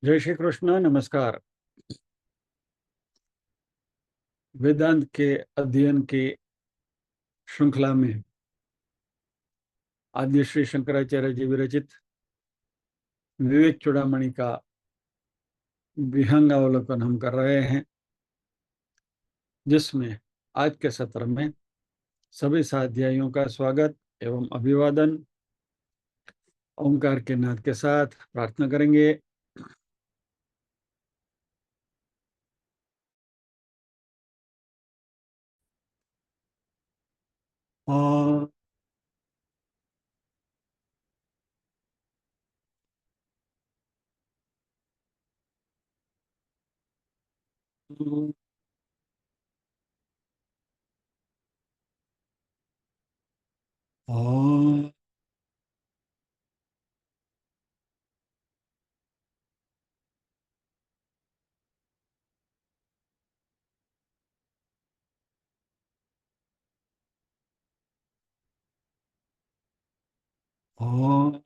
जय श्री कृष्ण। नमस्कार। वेदांत के अध्ययन की श्रृंखला में आद्य श्री शंकराचार्य जी विरचित विवेक चूड़ामणि का विहंगावलोकन हम कर रहे हैं, जिसमें आज के सत्र में सभी साध्यायियों का स्वागत एवं अभिवादन ओंकार के नाद के साथ प्रार्थना करेंगे। और और और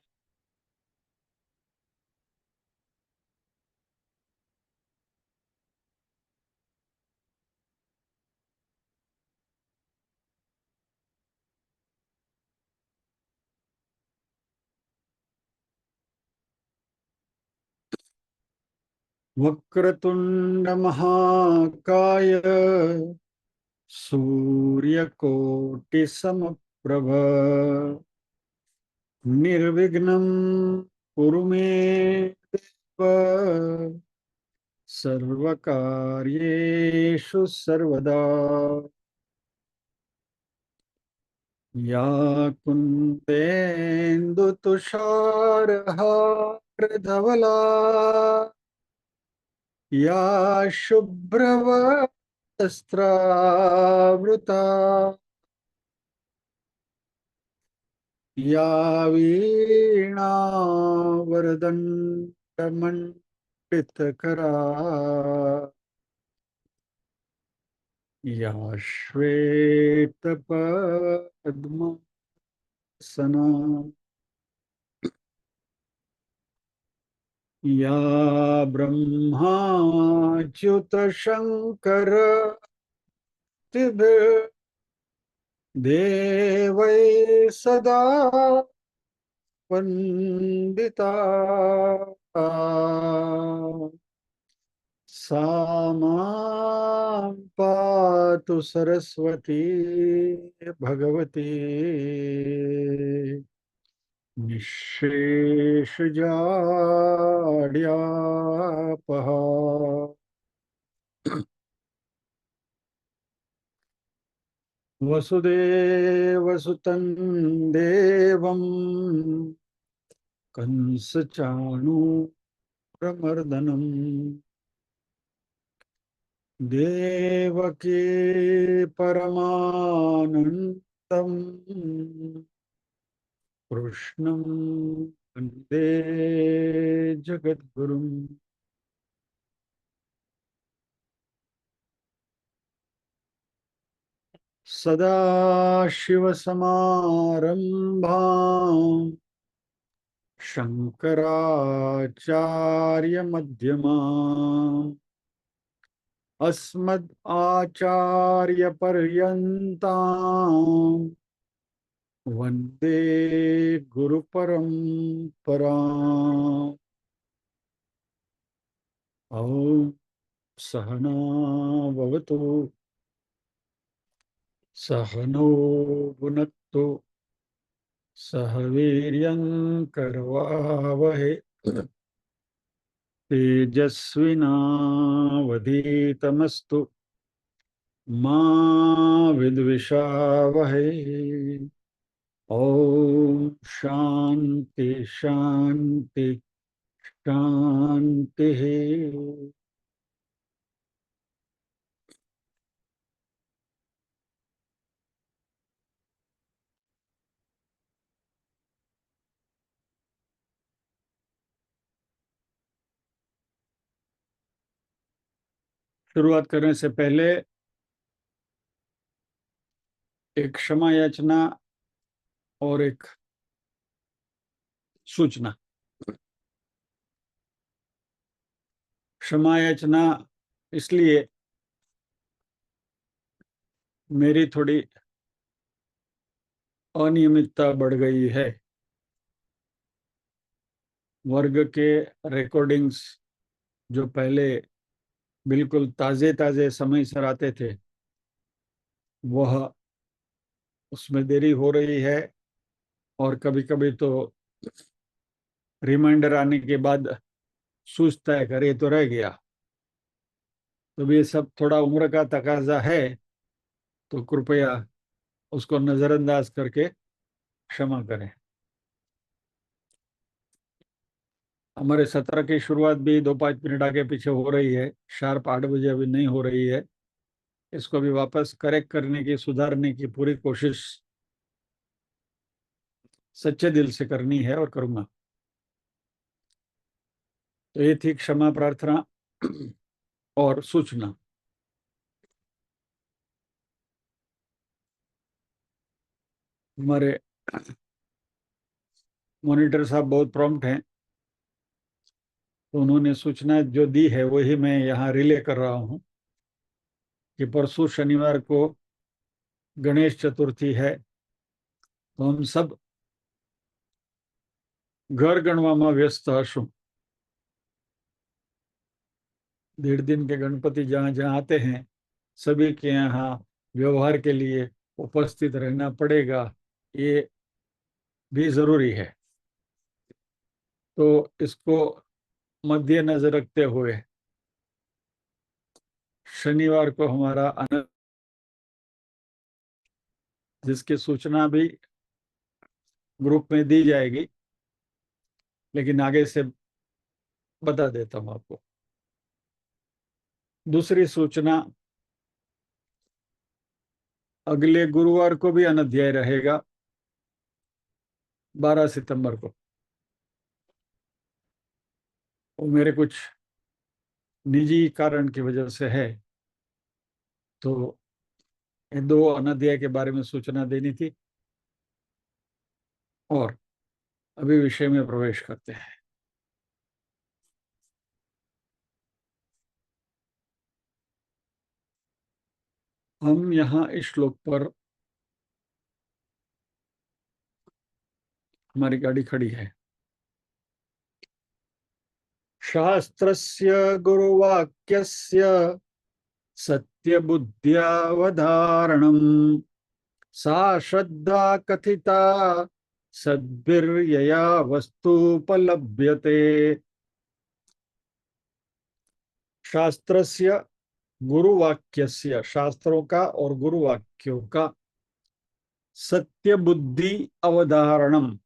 वक्रतुंड महाकाय सूर्यकोटि समप्रभ निर्विघ्नं कुरु मे देव सर्वकार्येषु सर्वदा। या कुन्तेन्दु तुषारहारधवला या शुभ्रवस्त्रावृता या वीणावरदण्डमण्डितकरा या श्वेतपद्मासना या ब्रह्माच्युतशङ्कर देवैः सदा वन्दिता सा मां पातु सरस्वती भगवती निःशेषजाड्यापहा। वसुदेवसुतं देवं कंसचाणूरमर्दनम् देवकी परमानन्दम् कृष्णं वन्दे जगद्गुरुम्। सदाशिवसमारम्भाम् शङ्कराचार्यमध्यमाम् अस्मदाचार्यपर्यन्ताम् वन्दे गुरुपरम्पराम्। ॐ सहना भवतु, सहनो भुनक्तु, सह वीर्यङ्करवावहै तेजस्विनावधीतमस्तु मा विद्विषावहै। ओम शांति शांति शांति। शुरुआत करने से पहले एक क्षमा याचना और एक सूचना। क्षमा याचना इसलिए मेरी थोड़ी अनियमितता बढ़ गई है। वर्ग के रिकॉर्डिंग्स जो पहले बिल्कुल ताजे ताजे समय से आते थे, वह उसमें देरी हो रही है। और कभी कभी तो रिमाइंडर आने के बाद सोचता है करे तो रह गया। तो ये सब थोड़ा उम्र का तकाजा है, तो कृपया उसको नजरअंदाज करके क्षमा करें। हमारे सत्र की शुरुआत भी 2-5 मिनट आगे पीछे हो रही है। शार्प 8 बजे अभी नहीं हो रही है। इसको भी वापस करेक्ट करने की, सुधारने की पूरी कोशिश सच्चे दिल से करनी है और करूंगा। तो ये थी क्षमा प्रार्थना और सूचना। हमारे मॉनिटर साहब बहुत प्रॉम्प्ट हैं, तो उन्होंने सूचना जो दी है वही मैं यहाँ रिले कर रहा हूँ कि परसों शनिवार को गणेश चतुर्थी है। तो हम सब घर गणवा व्यस्त हशुं। 1.5 दिन के गणपति जहाँ जहाँ आते हैं, सभी के यहाँ व्यवहार के लिए उपस्थित रहना पड़ेगा। ये भी जरूरी है। तो इसको मद्देनजर रखते हुए शनिवार को हमारा जिसकी सूचना भी ग्रुप में दी जाएगी, लेकिन आगे से बता देता हूं आपको। दूसरी सूचना, अगले गुरुवार को भी अनध्याय रहेगा, 12 सितंबर को। वो मेरे कुछ निजी कारण की वजह से है, तो इन 2 अनध्याय के बारे में सूचना देनी थी। और अभी विषय में प्रवेश करते हैं। हम यहाँ इस श्लोक पर, हमारी गाड़ी खड़ी है। शास्त्रस्य गुरुवाक्यस्य सत्यबुद्ध्यावधारणम् सा श्रद्धा कथिता सद्भिर्यया वस्तुपलभ्यते। शास्त्रस्य गुरुवाक्यस्य, शास्त्रों का और गुरुवाक्यों का, सत्य बुद्धि अवधारणम,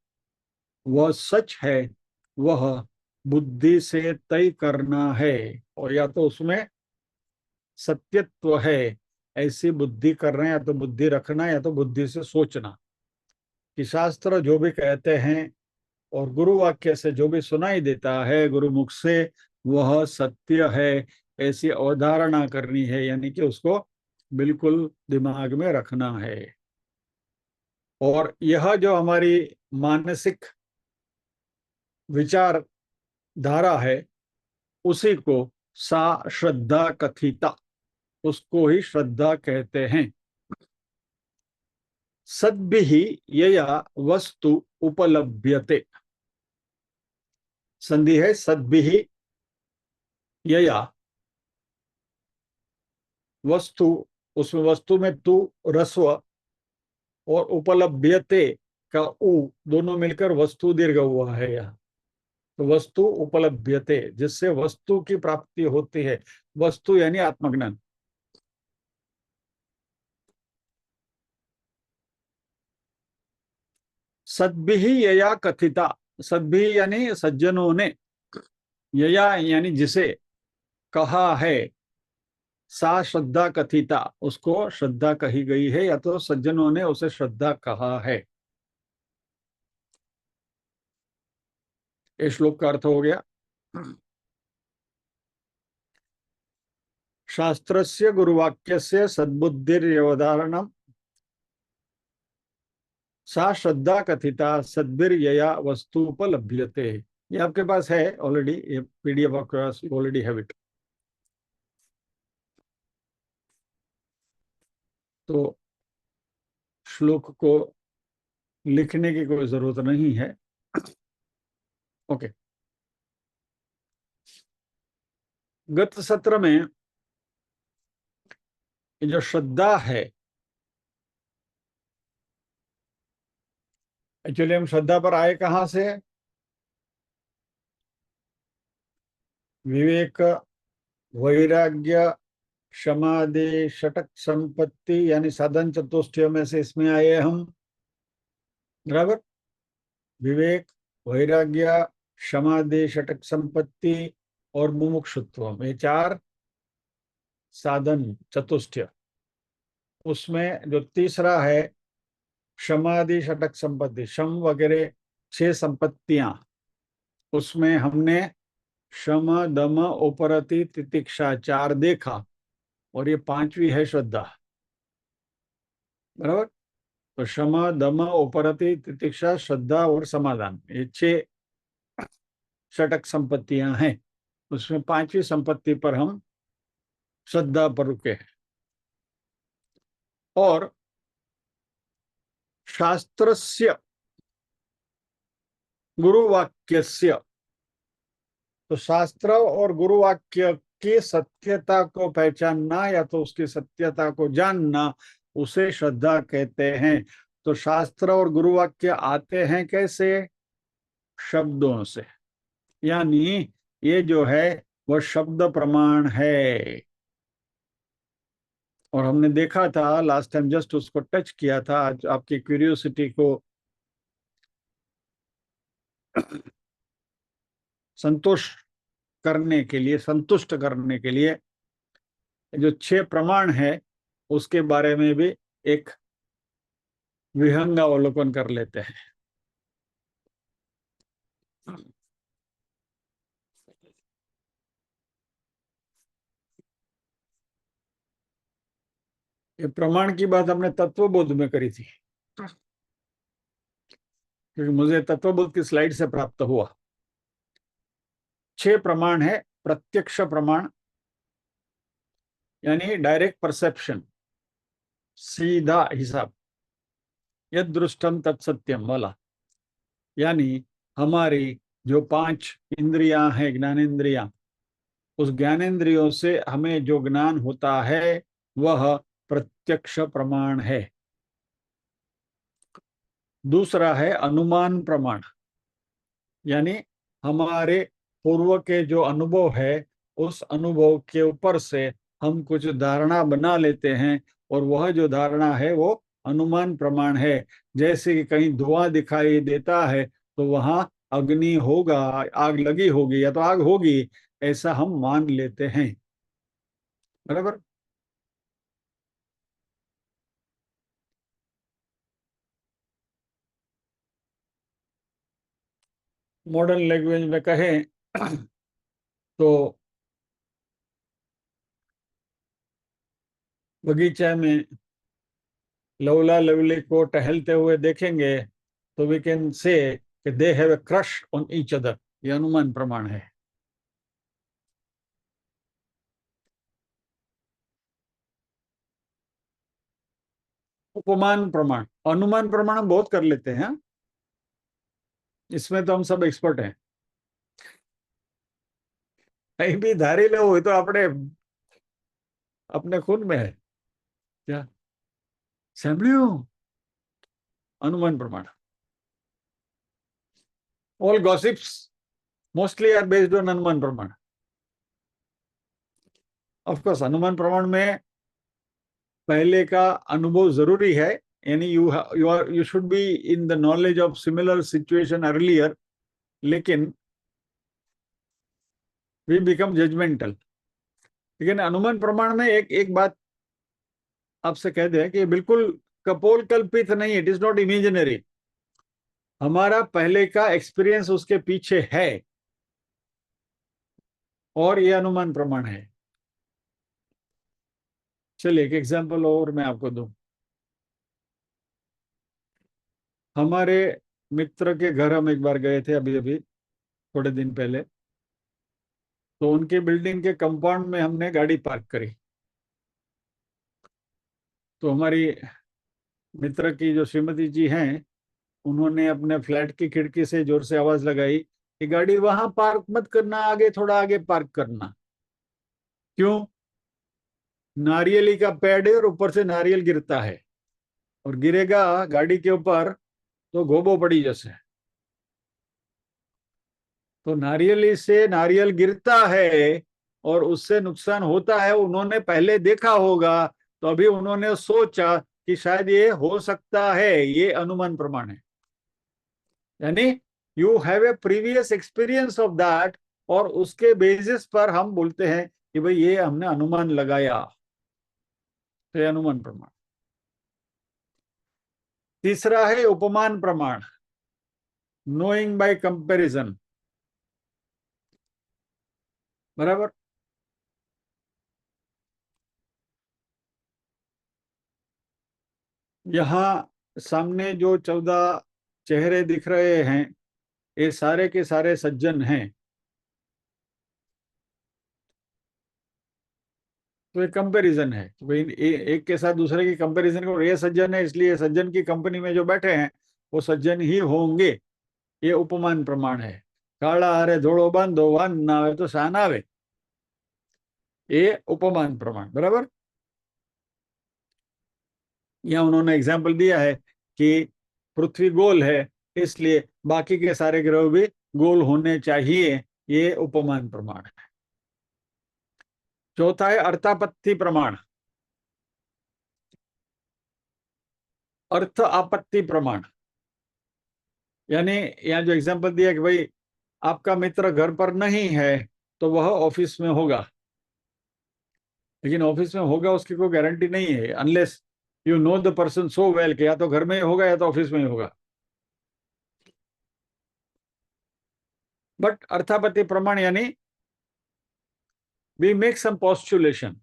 वह सच है, वह बुद्धि से तय करना है। और या तो उसमें सत्यत्व है, ऐसी बुद्धि कर रहे हैं, या तो बुद्धि रखना, या तो बुद्धि से सोचना कि शास्त्र जो भी कहते हैं और गुरु वाक्य से जो भी सुनाई देता है गुरु मुख से, वह सत्य है, ऐसी अवधारणा करनी है। यानी कि उसको बिल्कुल दिमाग में रखना है। और यह जो हमारी मानसिक विचार धारा है, उसी को सा श्रद्धा कथिता, उसको ही श्रद्धा कहते हैं। सद्भिः यया वस्तु उपलभ्यते, संधि है सद्भिः यया वस्तु, उसमें वस्तु में तू रस्व और उपलभ्यते का उ दोनों मिलकर वस्तु दीर्घ हुआ है यहाँ। तो वस्तु उपलभ्यते, जिससे वस्तु की प्राप्ति होती है। वस्तु यानी आत्मज्ञान। सद्भिः यया कथिता, सद्भिः यानी सज्जनों ने, यया यानी जिसे कहा है, सा श्रद्धा कथिता, उसको श्रद्धा कही गई है, या तो सज्जनों ने उसे श्रद्धा कहा है। ये श्लोक का अर्थ हो गया। शास्त्रस्य गुरुवाक्यस्य सद्बुद्धिर्यवधारणम सा श्रद्धा कथिता सद्भिर्यया वस्तुपलभ्यते। ये आपके पास है ऑलरेडी, ये पीडीएफ आपके पास ऑलरेडी हैव इट। तो श्लोक को लिखने की कोई जरूरत नहीं है। ओके। गत सत्र में ये जो श्रद्धा है, एक्चुअली हम श्रद्धा पर आए कहां से? विवेक, वैराग्य, समाधि, षटक संपत्ति यानी साधन चतुष्टय में से इसमें आए हम। बराबर। विवेक, वैराग्य, समाधि, षटक संपत्ति और मुमुक्षुत्व, ये चार साधन चतुष्टय। उसमें जो तीसरा है समाधि षटक संपत्ति, शम वगैरह 6 संपत्तियां, उसमें हमने शम दम उपरति तितिक्षा 4 देखा, और ये 5वीं है श्रद्धा। बराबर। तो शम दम उपरति तितिक्षा श्रद्धा और समाधान, ये 6 षटक संपत्तियां हैं। उसमें 5वीं संपत्ति पर हम श्रद्धा पर रुके हैं। और शास्त्रस्य गुरुवाक्यस्य, तो शास्त्र और गुरुवाक्य की सत्यता को पहचानना या तो उसकी सत्यता को जानना, उसे श्रद्धा कहते हैं। तो शास्त्र और गुरुवाक्य आते हैं कैसे? शब्दों से, यानी ये जो है वह शब्द प्रमाण है। और हमने देखा था लास्ट टाइम, जस्ट उसको टच किया था। आज आपकी क्यूरियोसिटी को संतोष करने के लिए, संतुष्ट करने के लिए, जो 6 प्रमाण है उसके बारे में भी एक विहंगावलोकन कर लेते हैं। ये प्रमाण की बात हमने तत्वबोध में करी थी, क्योंकि मुझे तत्वबोध की स्लाइड से प्राप्त हुआ। 6 प्रमाण है। प्रत्यक्ष प्रमाण यानी डायरेक्ट परसेप्शन, सीधा हिसाब, यद दृष्टम तत्सत्यम वाला, यानी हमारी जो 5 इंद्रियां हैं, ज्ञानेन्द्रियां, उस ज्ञानेन्द्रियों से हमें जो ज्ञान होता है वह प्रत्यक्ष प्रमाण है। दूसरा है अनुमान प्रमाण, यानी हमारे पूर्व के जो अनुभव है, उस अनुभव के ऊपर से हम कुछ धारणा बना लेते हैं, और वह जो धारणा है वो अनुमान प्रमाण है। जैसे कि कहीं धुआं दिखाई देता है तो वहां अग्नि होगा, आग लगी होगी या तो आग होगी, ऐसा हम मान लेते हैं। बराबर। मॉडर्न लैंग्वेज में कहें तो बगीचे में लवला लवली को टहलते हुए देखेंगे तो वी कैन से कि they have a crush on each other, ये अनुमान प्रमाण है। उपमान प्रमाण, अनुमान प्रमाण हम बहुत कर लेते हैं, इसमें तो हम सब एक्सपर्ट हैं। कहीं भी धारी हो तो अपने खून में है क्या? सैम्लियो, अनुमान प्रमाण। All gossips mostly are based on अनुमान प्रमाण। ऑफ कोर्स अनुमान प्रमाण में पहले का अनुभव जरूरी है, यानी you should be in the knowledge of similar situation earlier, लेकिन वी बिकम जजमेंटल। लेकिन अनुमान प्रमाण में एक एक बात आपसे कह दे कि बिल्कुल कपोल कल्पित नहीं, इट इज नॉट इमेजिनरी। हमारा पहले का एक्सपीरियंस उसके पीछे है, और ये अनुमान प्रमाण है। चलिए एक एग्जांपल और मैं आपको दूं। हमारे मित्र के घर हम एक बार गए थे, अभी अभी थोड़े दिन पहले। तो उनके बिल्डिंग के कंपाउंड में हमने गाड़ी पार्क करी। तो हमारी मित्र की जो श्रीमती जी हैं, उन्होंने अपने फ्लैट की खिड़की से जोर से आवाज लगाई कि गाड़ी वहां पार्क मत करना, आगे थोड़ा आगे पार्क करना। क्यों? नारियली का पेड़ है और ऊपर से नारियल गिरता है, और गिरेगा गाड़ी के ऊपर तो गोबो पड़ी जैसे। तो नारियली से नारियल गिरता है और उससे नुकसान होता है, उन्होंने पहले देखा होगा, तो अभी उन्होंने सोचा कि शायद ये हो सकता है, ये अनुमान प्रमाण है। यानी you have A previous experience of that, और उसके बेसिस पर हम बोलते हैं कि भाई ये हमने अनुमान लगाया, तो ये अनुमान प्रमाण। तीसरा है उपमान प्रमाण, नोइंग बाय कंपैरिजन। बराबर। यहाँ सामने जो 14 चेहरे दिख रहे हैं, ये सारे के सारे सज्जन हैं। तो ये कंपैरिजन है, तो भाई एक के साथ दूसरे की कंपैरिजन करो, ये सज्जन है इसलिए सज्जन की कंपनी में जो बैठे हैं वो सज्जन ही होंगे। ये उपमान प्रमाण है। काला हारे धोड़ो बांधो, वान ना आवे तो शान आवे। ये उपमान प्रमाण। बराबर। यहाँ उन्होंने एग्जाम्पल दिया है कि पृथ्वी गोल है, इसलिए बाकी के सारे ग्रह भी गोल होने चाहिए। ये उपमान प्रमाण है। चौथा है अर्थापत्ति प्रमाण, अर्थ आपत्ति प्रमाण। यानी यहाँ जो एग्जाम्पल दिया कि भाई आपका मित्र घर पर नहीं है तो वह ऑफिस में होगा, लेकिन ऑफिस में होगा उसकी कोई गारंटी नहीं है, unless you know the person so well कि या तो घर में ही होगा या तो ऑफिस में ही होगा। बट अर्थापत्ति प्रमाण यानी वी मेक सम पोस्टुलेशन।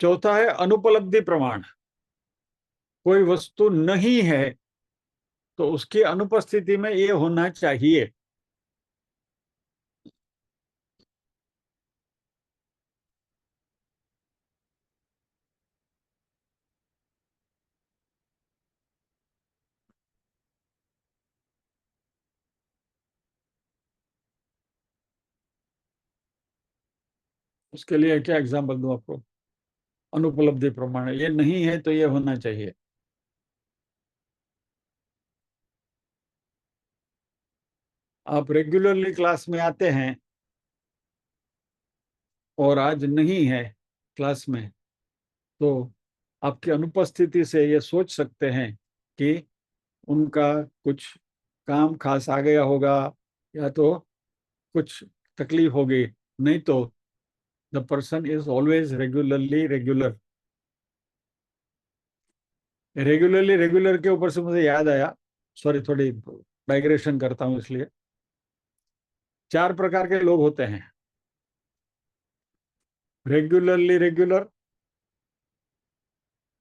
चौथा है अनुपलब्धि प्रमाण, कोई वस्तु नहीं है तो उसकी अनुपस्थिति में ये होना चाहिए। उसके लिए क्या एग्जाम्पल दूं आपको? अनुपलब्धि प्रमाण, ये नहीं है तो ये होना चाहिए। आप रेगुलरली क्लास में आते हैं और आज नहीं है क्लास में, तो आपकी अनुपस्थिति से ये सोच सकते हैं कि उनका कुछ काम खास आ गया होगा, या तो कुछ तकलीफ होगी। नहीं तो the person is always regularly regular. Regularly regular के ऊपर से मुझे याद आया, सॉरी थोड़ी डाइग्रेशन करता हूं इसलिए। 4 प्रकार के लोग होते हैं: regularly regular,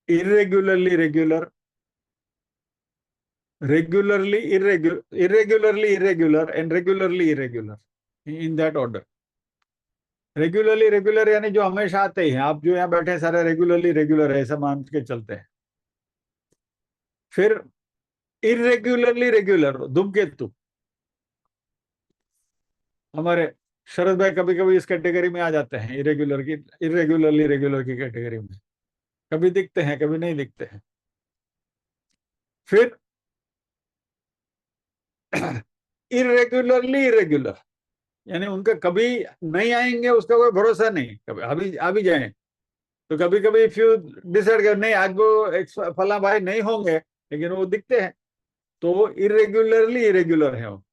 irregularly regular, regularly irregular, irregularly irregular and regularly irregular, in that order. Regularly regular यानी जो हमेशा आते ही हैं, आप जो यहाँ बैठे सारे रेगुलरली रेगुलर है ऐसा मान के चलते हैं। फिर इरेगुलरली रेगुलर, धूमकेतु। हमारे शरद भाई कभी कभी इस कैटेगरी में आ जाते हैं, इरेगुलर की, इरेगुलरली रेगुलर की कैटेगरी में। कभी दिखते हैं कभी नहीं दिखते हैं। फिर इरेगुलरली इरेगुलर, यानी उनका कभी नहीं आएंगे उसका कोई भरोसा नहीं, कभी अभी आ भी जाए। तो कभी कभी इफ यू डिसाइड कर नहीं आज वो एक फला भाई नहीं होंगे, लेकिन वो दिखते हैं, तो वो इरेगुलरली इरेगुलर है। वो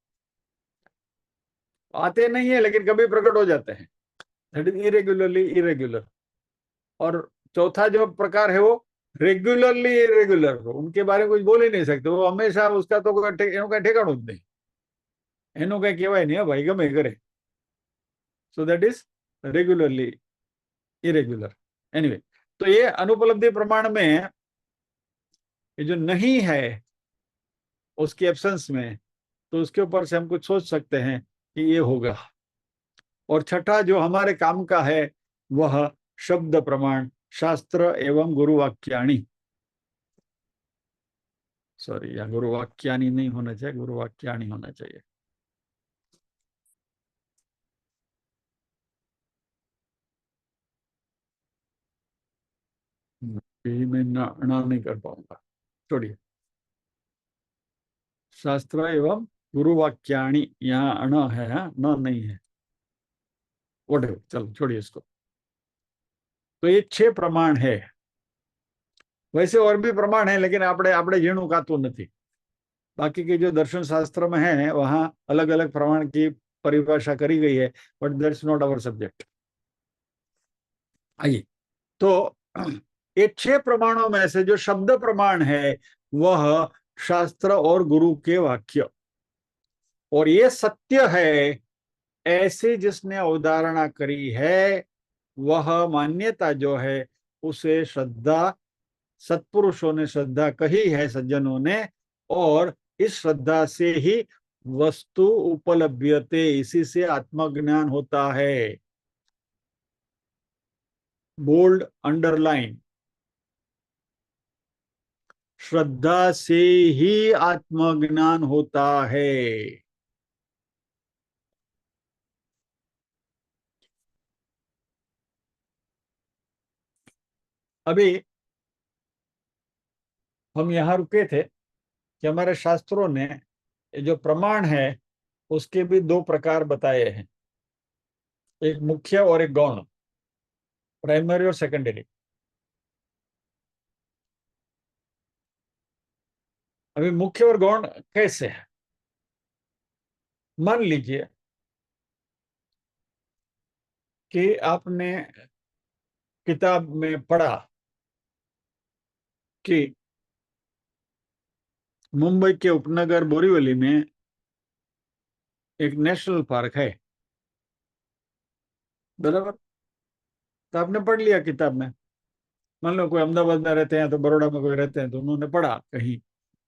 आते नहीं है लेकिन कभी प्रकट हो जाते हैं, दैट इज इरेगुलरली इरेगुलर। और चौथा जो प्रकार है वो रेगुलरली इरेगुलर, उनके बारे में कुछ बोल ही नहीं सकते, वो हमेशा उसका तो कोई ठिकाना नहीं, એનું કઈ કહેવાય नहीं है भाई गमे करे। So that is regularly irregular. Anyway, तो ये अनुपलब्धि प्रमाण में ये जो नहीं है उसकी एब्सेंस में, तो उसके ऊपर से हम कुछ सोच सकते हैं कि ये होगा। और छठा जो हमारे काम का है वह शब्द प्रमाण, शास्त्र एवं गुरुवाक्याणी। सॉरी, या गुरुवाक्यानी नहीं होना चाहिए, गुरुवाक्यानी होना चाहिए। मैं ना नहीं कर पाऊंगा, छोड़िए। शास्त्र एवं गुरुवाक्याणी, यहाँ अण है, हाँ, न नहीं है, वोट, चलो छोड़िए इसको। तो ये 6 प्रमाण है। वैसे और भी प्रमाण है, लेकिन આપણે આપણે ઝીણું કાતું નથી। बाकी के जो दर्शन शास्त्र में है वहां अलग अलग प्रमाण की परिभाषा करी गई है, but that's not our subject. आइए, तो ये 6 प्रमाणों में से जो शब्द प्रमाण है वह शास्त्र और गुरु के वाक्य, और ये सत्य है ऐसे जिसने अवधारणा करी है, वह मान्यता जो है उसे श्रद्धा, सत्पुरुषों ने श्रद्धा कही है, सज्जनों ने, और इस श्रद्धा से ही वस्तु उपलभ्यते, इसी से आत्मज्ञान होता है। बोल्ड, अंडरलाइन, श्रद्धा से ही आत्मज्ञान होता है। अभी हम यहाँ रुके थे कि हमारे शास्त्रों ने जो प्रमाण है उसके भी 2 प्रकार बताए हैं, एक मुख्य और एक गौण, प्राइमरी और सेकेंडरी। अभी मुख्य और गौण कैसे है? मान लीजिए कि आपने किताब में पढ़ा कि मुंबई के उपनगर बोरीवली में एक नेशनल पार्क है, बराबर? तो आपने पढ़ लिया किताब में। मान लो कोई अहमदाबाद में रहते हैं, तो बड़ौदा में कोई रहते हैं, तो उन्होंने पढ़ा कहीं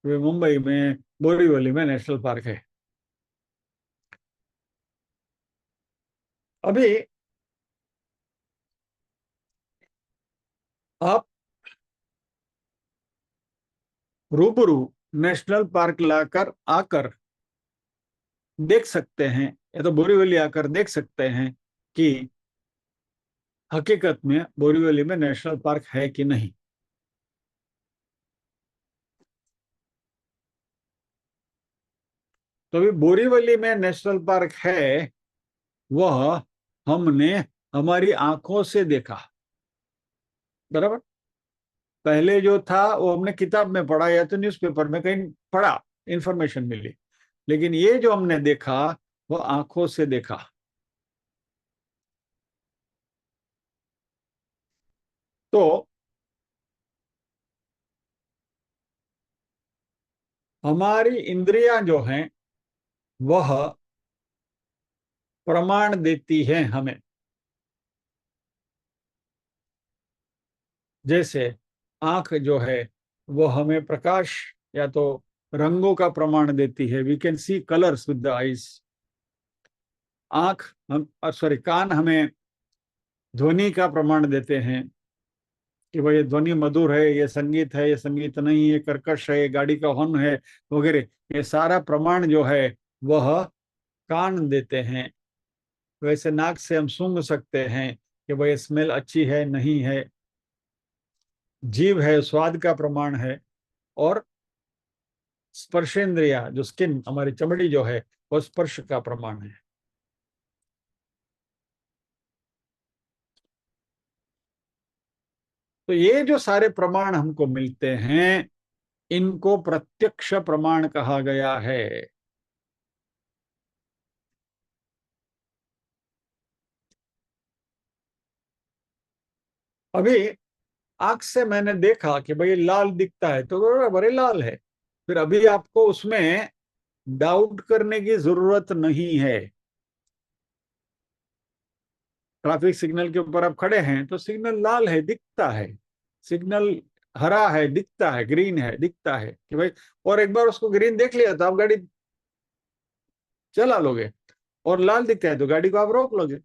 वे मुंबई में बोरीवली में नेशनल पार्क है। अभी आप रूबरू नेशनल पार्क लाकर आकर देख सकते हैं, या तो बोरीवली आकर देख सकते हैं कि हकीकत में बोरीवली में नेशनल पार्क है कि नहीं। तो अभी बोरीवली में नेशनल पार्क है, वह हमने हमारी आंखों से देखा, बराबर? पहले जो था वो हमने किताब में पढ़ा या तो न्यूज़पेपर में कहीं पढ़ा, इंफॉर्मेशन मिली, लेकिन ये जो हमने देखा वो आंखों से देखा। तो हमारी इंद्रियां जो हैं वह प्रमाण देती हैं हमें। जैसे आंख जो है वो हमें प्रकाश या तो रंगों का प्रमाण देती है, we can see colours with the eyes. आंख हम, सॉरी, कान हमें ध्वनि का प्रमाण देते हैं कि भाई ये ध्वनि मधुर है, ये संगीत है, ये संगीत नहीं, ये कर्कश है, ये गाड़ी का हॉर्न है, वगैरह। ये सारा प्रमाण जो है वह कान देते हैं। वैसे नाक से हम सूंघ सकते हैं कि भाई स्मेल अच्छी है नहीं है। जीभ है, स्वाद का प्रमाण है। और स्पर्शेंद्रिया, जो स्किन, हमारी चमड़ी जो है, वो स्पर्श का प्रमाण है। तो ये जो सारे प्रमाण हमको मिलते हैं, इनको प्रत्यक्ष प्रमाण कहा गया है। अभी आंख से मैंने देखा कि भाई लाल दिखता है, तो बड़े लाल है, फिर अभी आपको उसमें डाउट करने की जरूरत नहीं है। ट्रैफिक सिग्नल के ऊपर आप खड़े हैं तो सिग्नल लाल है, दिखता है। सिग्नल हरा है, दिखता है, ग्रीन है, दिखता है कि भाई, और एक बार उसको ग्रीन देख लिया तो आप गाड़ी चला लोगे, और लाल दिखता है तो गाड़ी को आप रोक लोगे।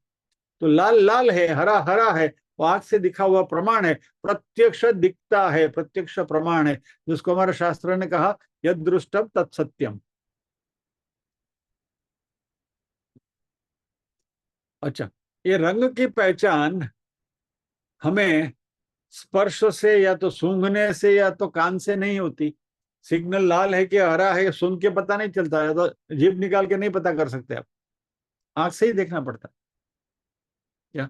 तो लाल लाल है, हरा हरा है, वो आंख से दिखा हुआ प्रमाण है, प्रत्यक्ष दिखता है, प्रत्यक्ष प्रमाण है, जिसको हमारे शास्त्र ने कहा यद दृष्टम तत्सत्यम। अच्छा, ये रंग की पहचान हमें स्पर्श से या तो सूंघने से या तो कान से नहीं होती। सिग्नल लाल है कि हरा है सुन के पता नहीं चलता है, तो जीभ निकाल के नहीं पता कर सकते आप, आंख से ही देखना पड़ता है क्या।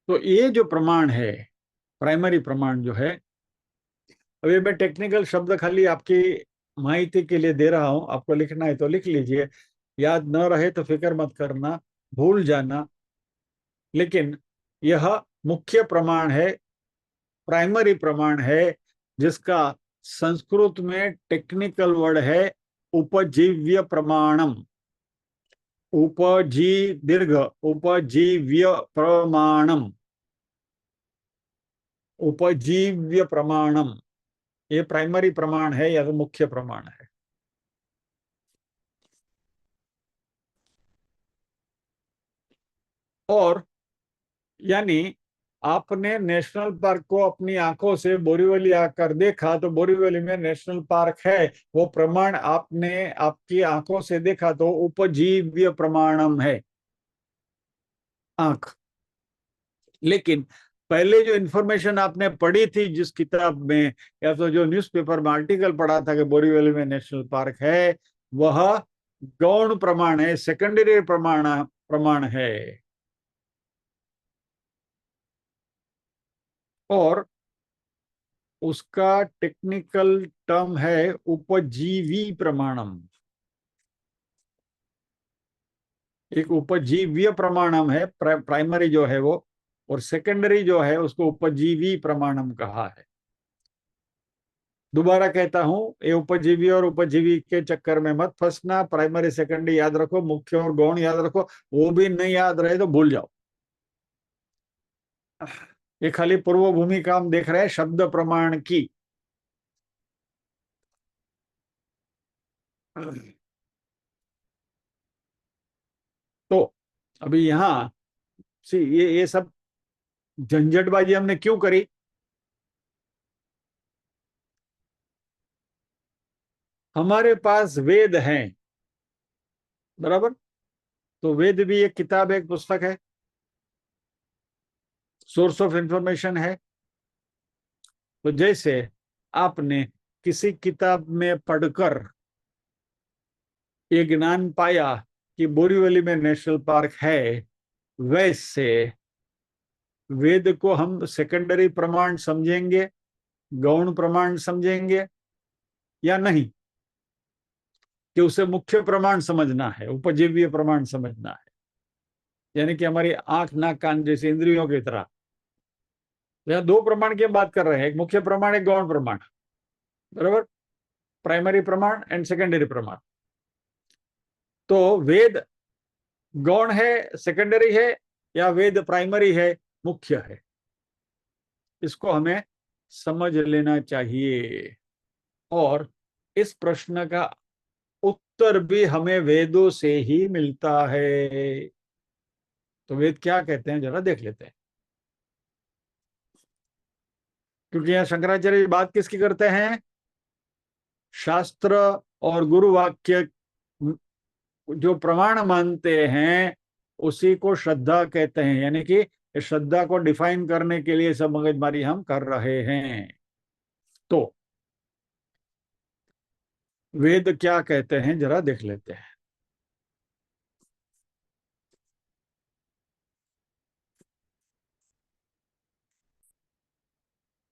तो ये जो प्रमाण है, प्राइमरी प्रमाण जो है, अभी मैं टेक्निकल शब्द खाली आपकी माहिती के लिए दे रहा हूं, आपको लिखना है तो लिख लीजिए, याद न रहे तो फिक्र मत करना, भूल जाना। लेकिन यह मुख्य प्रमाण है, प्राइमरी प्रमाण है, जिसका संस्कृत में टेक्निकल वर्ड है उपजीव्य प्रमाणम। उपजी दीर्घ, उपजीव्य प्रमाणम, उपजीव्य प्रमाणम, ये प्राइमरी प्रमाण है या तो मुख्य प्रमाण है। और यानी आपने नेशनल पार्क को अपनी आंखों से बोरीवली आकर देखा तो बोरीवली में नेशनल पार्क है, वो प्रमाण आपने आपकी आंखों से देखा तो उपजीव्य प्रमाणम है, आंख। लेकिन पहले जो इंफॉर्मेशन आपने पढ़ी थी जिस किताब में या तो जो न्यूज़पेपर में आर्टिकल पढ़ा था कि बोरीवली में नेशनल पार्क है, वह गौण प्रमाण है, सेकेंडरी प्रमाण है। और उसका टेक्निकल टर्म है उपजीवी प्रमाणम। एक उपजीव्य प्रमाणम है, प्राइमरी जो है वो, और सेकेंडरी जो है उसको उपजीवी प्रमाणम कहा है। दोबारा कहता हूं, ये उपजीवी और उपजीवी के चक्कर में मत फंसना, प्राइमरी सेकेंडरी याद रखो, मुख्य और गौण याद रखो, वो भी नहीं याद रहे तो भूल जाओ। ये खाली पूर्व भूमिका हम देख रहे हैं शब्द प्रमाण की। तो अभी यहां सी ये सब झंझटबाजी हमने क्यों करी? हमारे पास वेद हैं, बराबर। तो वेद भी एक किताब, एक पुस्तक है, सोर्स ऑफ इंफॉर्मेशन है। तो जैसे आपने किसी किताब में पढ़कर ये ज्ञान पाया कि बोरीवली में नेशनल पार्क है, वैसे वेद को हम सेकेंडरी प्रमाण समझेंगे, गौण प्रमाण समझेंगे या नहीं, कि उसे मुख्य प्रमाण समझना है, उपजीव्य प्रमाण समझना है, यानी कि हमारी आंख नाक कान जैसे इंद्रियों की तरह। तो यहाँ दो प्रमाण की बात कर रहे हैं, एक मुख्य प्रमाण, एक गौण प्रमाण, बराबर। प्राइमरी प्रमाण एंड सेकेंडरी प्रमाण। तो वेद गौण है, सेकेंडरी है, या वेद प्राइमरी है, मुख्य है, इसको हमें समझ लेना चाहिए। और इस प्रश्न का उत्तर भी हमें वेदों से ही मिलता है। तो वेद क्या कहते हैं जरा देख लेते हैं, क्योंकि यहाँ शंकराचार्य बात किसकी करते हैं? शास्त्र और गुरु वाक्य जो प्रमाण मानते हैं उसी को श्रद्धा कहते हैं, यानी कि श्रद्धा को डिफाइन करने के लिए सब मगजमारी हम कर रहे हैं। तो वेद क्या कहते हैं जरा देख लेते हैं।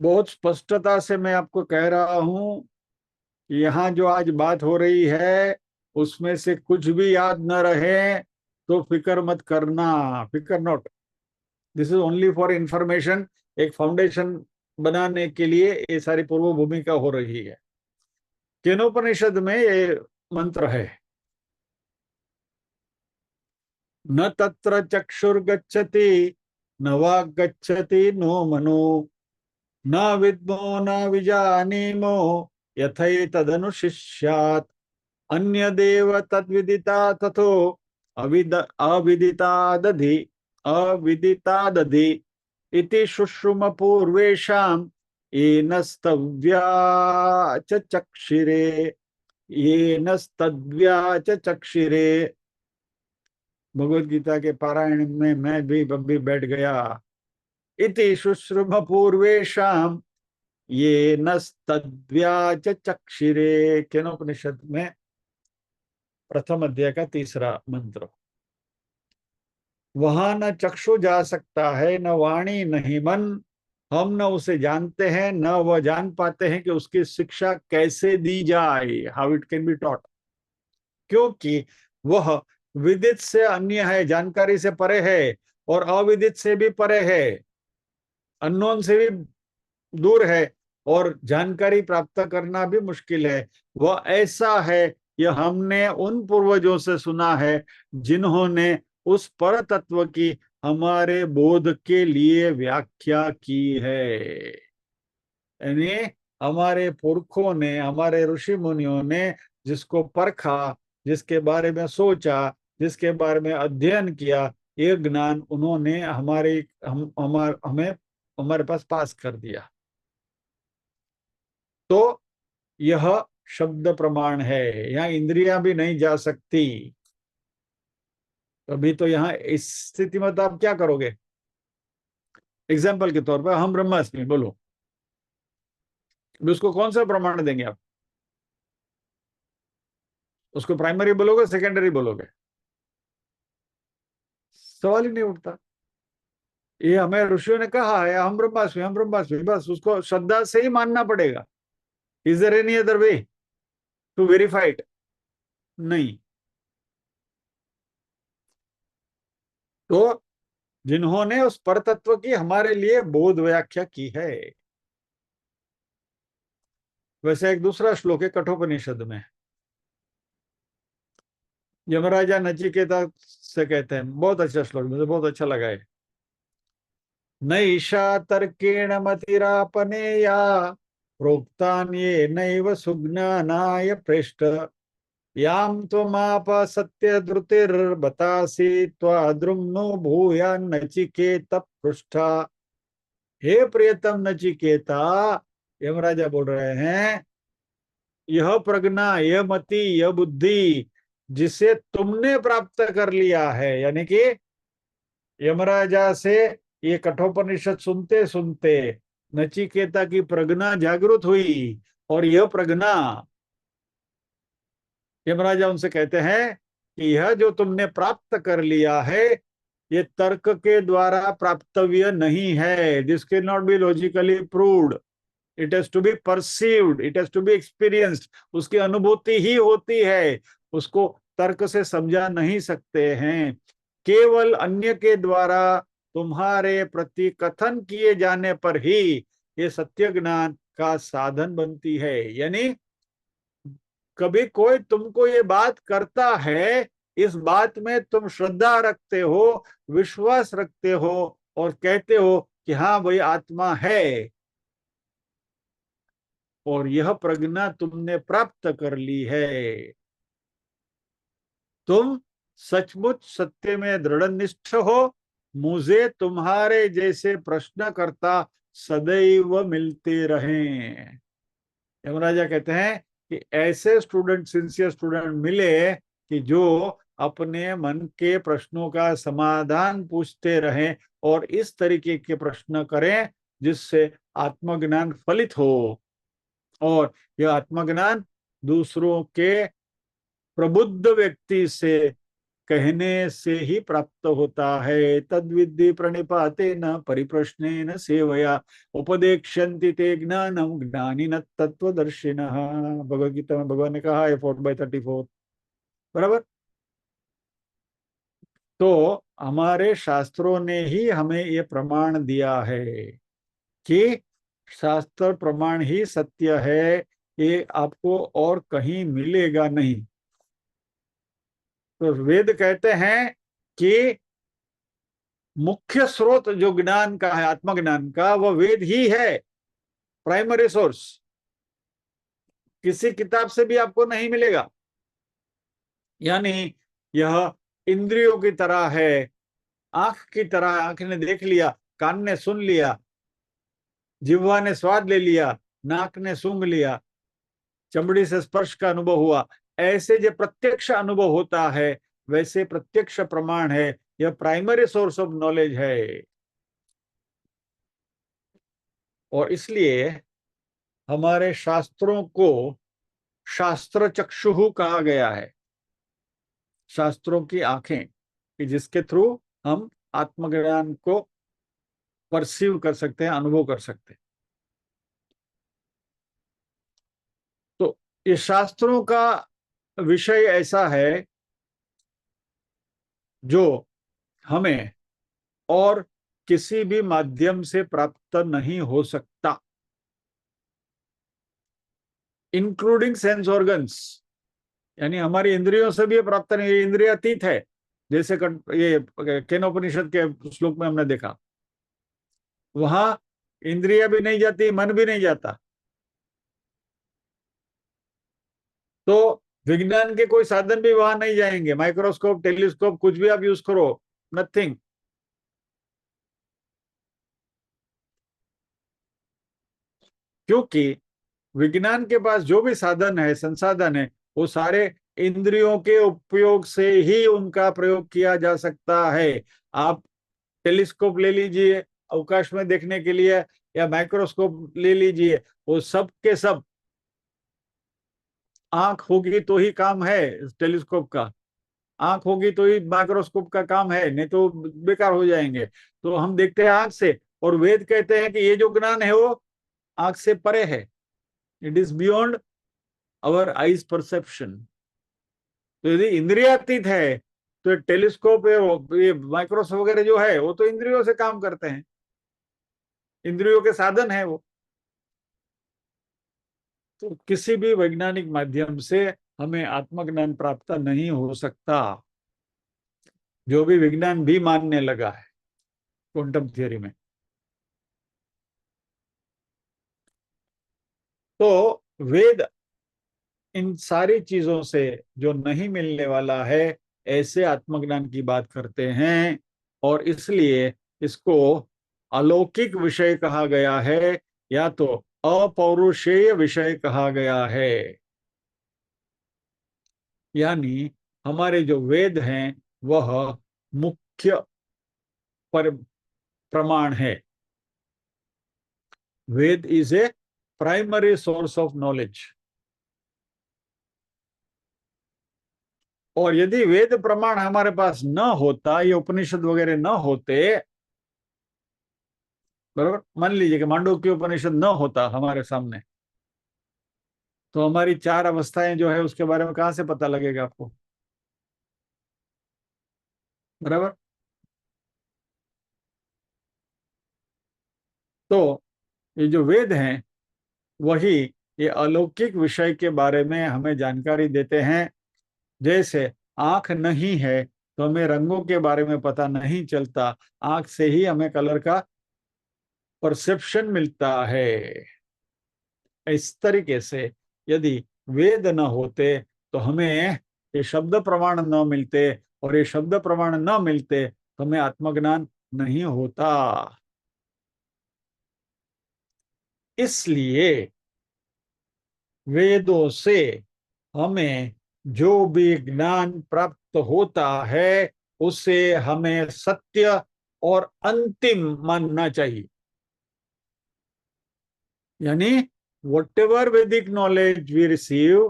बहुत स्पष्टता से मैं आपको कह रहा हूं, यहाँ जो आज बात हो रही है उसमें से कुछ भी याद न रहे तो फिक्र मत करना, फिक्र not. This is only for information, एक फाउंडेशन बनाने के लिए ये सारी पूर्व भूमिका हो रही है। केनोपनिषद में ये मंत्र है, न तत्र चक्षुर्गच्छति न वाक् गच्छति नो मनो, न विद्मो न विजानीमो यथैतदनुशिष्यात् अन्यदेव तद्विदिता तथो अविदिता दधि इति शुश्रुम पूर्वेषां येन स्तव्या च चक्षिरे येन स्तव्या च चक्षिरे। भगवत गीता के पारायण में मैं भी बैठ गया। इति शुश्रुम पूर्वेषां येन स्तव्या च चक्षिरे, केनोपनिषद में प्रथम अध्याय का 3रा मंत्र। वहां न चक्षु जा सकता है, न वाणी, न ही मन। हम न उसे जानते हैं, न वह जान पाते हैं कि उसकी शिक्षा कैसे दी जाए, how it can be taught, क्योंकि वह विदित से अन्य है, जानकारी से परे है, और अविदित से भी परे है, अननोन से भी दूर है, और जानकारी प्राप्त करना भी मुश्किल है। वह ऐसा है, यह हमने उन पूर्वजों से सुना है जिन्होंने उस पर तत्व की हमारे बोध के लिए व्याख्या की है। यानी हमारे पुरखों ने, हमारे ऋषि मुनियों ने जिसको परखा, जिसके बारे में सोचा, जिसके बारे में अध्ययन किया, ये ज्ञान उन्होंने हमें हमारे पास कर दिया। तो यह शब्द प्रमाण है, यहाँ इंद्रियां भी नहीं जा सकती। अभी तो यहाँ इस स्थिति में तो आप क्या करोगे? एग्जाम्पल के तौर पर हम ब्रह्मास्मि बोलो, उसको कौन सा प्रमाण देंगे आप? उसको प्राइमरी बोलोगे, सेकेंडरी बोलोगे? सवाल ही नहीं उठता। ये हमें ऋषियों ने कहा है हम ब्रह्मास्मि, हम ब्रह्मास्मि, बस उसको श्रद्धा से ही मानना पड़ेगा। Is there any other way to verify it? नहीं। तो जिन्होंने उस परतत्व की हमारे लिए बोध व्याख्या की है। वैसे एक दूसरा श्लोक है कठोपनिषद में, यमराजा नचिकेता से कहते हैं, बहुत अच्छा श्लोक, मुझे बहुत अच्छा लगा है। नैषा तर्केण मतिरापनेया प्रोक्तान्ये नैव सुज्ञानाय पृष्ठ याम त्वमाप सत्य धृतिर्बतासि त्वाद्रुम्नो भूया नचिकेत पृष्ठा। हे प्रियतम नचिकेता, यमराजा बोल रहे हैं, यह प्रज्ञा, यह मति, यह बुद्धि जिसे तुमने प्राप्त कर लिया है, यानी कि यमराजा से ये कठोपनिषद सुनते सुनते नचिकेता की प्रज्ञा जागृत हुई, और यह प्रज्ञा, यमराजा उनसे कहते हैं कि यह जो तुमने प्राप्त कर लिया है, ये तर्क के द्वारा प्राप्तव्य नहीं है। This can not be logically proved, it has to be perceived, it has to be experienced. उसकी अनुभूति ही होती है, उसको तर्क से समझा नहीं सकते हैं। केवल अन्य के द्वारा तुम्हारे प्रति कथन किए जाने पर ही ये सत्य ज्ञान का साधन बनती है। यानी कभी कोई तुमको ये बात करता है, इस बात में तुम श्रद्धा रखते हो, विश्वास रखते हो, और कहते हो कि हाँ भाई आत्मा है, और यह प्रज्ञा तुमने प्राप्त कर ली है। तुम सचमुच सत्य में दृढ़ निष्ठ हो। मुझे तुम्हारे जैसे प्रश्नकर्ता सदैव मिलते रहें। यमराजा कहते हैं कि ऐसे स्टूडेंट, सिंसियर स्टूडेंट मिले कि जो अपने मन के प्रश्नों का समाधान पूछते रहें, और इस तरीके के प्रश्न करें जिससे आत्मज्ञान फलित हो। और यह आत्मज्ञान दूसरों के प्रबुद्ध व्यक्ति से कहने से ही प्राप्त होता है। तद्विद्धि प्रणिपाते न परिप्रश्ने न सेवया उपदेक्षन्ति ते ज्ञानम ज्ञानिनः तत्वदर्शिनः। भगवद गीता में भगवान ने कहा है 4/34, बराबर। तो हमारे शास्त्रों ने ही हमें ये प्रमाण दिया है कि शास्त्र प्रमाण ही सत्य है, ये आपको और कहीं मिलेगा नहीं। तो वेद कहते हैं कि मुख्य स्रोत जो ज्ञान का है, आत्मज्ञान का, वह वेद ही है, प्राइमरी सोर्स। किसी किताब से भी आपको नहीं मिलेगा। यानी यह इंद्रियों की तरह है, आंख की तरह, आंख ने देख लिया, कान ने सुन लिया, जिह्वा ने स्वाद ले लिया, नाक ने सूंघ लिया, चमड़ी से स्पर्श का अनुभव हुआ। ऐसे जो प्रत्यक्ष अनुभव होता है वैसे प्रत्यक्ष प्रमाण है, यह प्राइमरी सोर्स ऑफ नॉलेज है। और इसलिए हमारे शास्त्रों को शास्त्र चक्षु कहा गया है, शास्त्रों की आंखें, कि जिसके थ्रू हम आत्मज्ञान को परसीव कर सकते हैं, अनुभव कर सकते हैं। तो ये शास्त्रों का विषय ऐसा है जो हमें और किसी भी माध्यम से प्राप्त नहीं हो सकता, इंक्लूडिंग सेंस ऑर्गन्स। यानी हमारी इंद्रियों से भी ये प्राप्त नहीं, ये इंद्रिय अतीत है। जैसे ये केनोपनिषद के श्लोक में हमने देखा, वहां इंद्रिय भी नहीं जाती, मन भी नहीं जाता। तो विज्ञान के कोई साधन भी वहां नहीं जाएंगे, माइक्रोस्कोप, टेलीस्कोप, कुछ भी आप यूज करो, नथिंग। क्योंकि विज्ञान के पास जो भी साधन है, संसाधन है, वो सारे इंद्रियों के उपयोग से ही उनका प्रयोग किया जा सकता है। आप टेलीस्कोप ले लीजिए अवकाश में देखने के लिए, या माइक्रोस्कोप ले लीजिए, वो सब के सब आंख होगी तो ही काम है टेलीस्कोप का, आंख होगी तो ही माइक्रोस्कोप का काम है, नहीं तो बेकार हो जाएंगे। तो हम देखते हैं आंख से, और वेद कहते हैं कि ये जो ज्ञान है वो आंख से परे है, it is beyond our eyes perception. तो यदि इंद्रियातीत है तो टेलीस्कोप, ये माइक्रोस्कोप वगैरह जो है वो तो इंद्रियों से काम करते हैं, इंद्रियों के साधन है वो। तो किसी भी वैज्ञानिक माध्यम से हमें आत्मज्ञान प्राप्त नहीं हो सकता, जो भी विज्ञान भी मानने लगा है क्वांटम थियरी में। तो वेद इन सारी चीजों से जो नहीं मिलने वाला है ऐसे आत्मज्ञान की बात करते हैं, और इसलिए इसको अलौकिक विषय कहा गया है, या तो अपौरुषेय विषय कहा गया है। यानी हमारे जो वेद हैं वह मुख्य पर प्रमाण है। Veda is a primary source of knowledge. और यदि वेद प्रमाण हमारे पास न होता, ये उपनिषद वगैरह न होते, बराबर, मान लीजिए कि मांडुक्य उपनिषद न होता हमारे सामने, तो हमारी चार अवस्थाएं जो है उसके बारे में कहां से पता लगेगा आपको, बराबर। तो ये जो वेद हैं वही ये अलौकिक विषय के बारे में हमें जानकारी देते हैं। जैसे आंख नहीं है तो हमें रंगों के बारे में पता नहीं चलता, आंख से ही हमें कलर का परसेप्शन मिलता है। इस तरीके से यदि वेद न होते तो हमें ये शब्द प्रमाण न मिलते, और ये शब्द प्रमाण न मिलते तो हमें आत्मज्ञान नहीं होता। इसलिए वेदों से हमें जो भी ज्ञान प्राप्त होता है उसे हमें सत्य और अंतिम मानना चाहिए। यानी whatever Vedic knowledge we receive,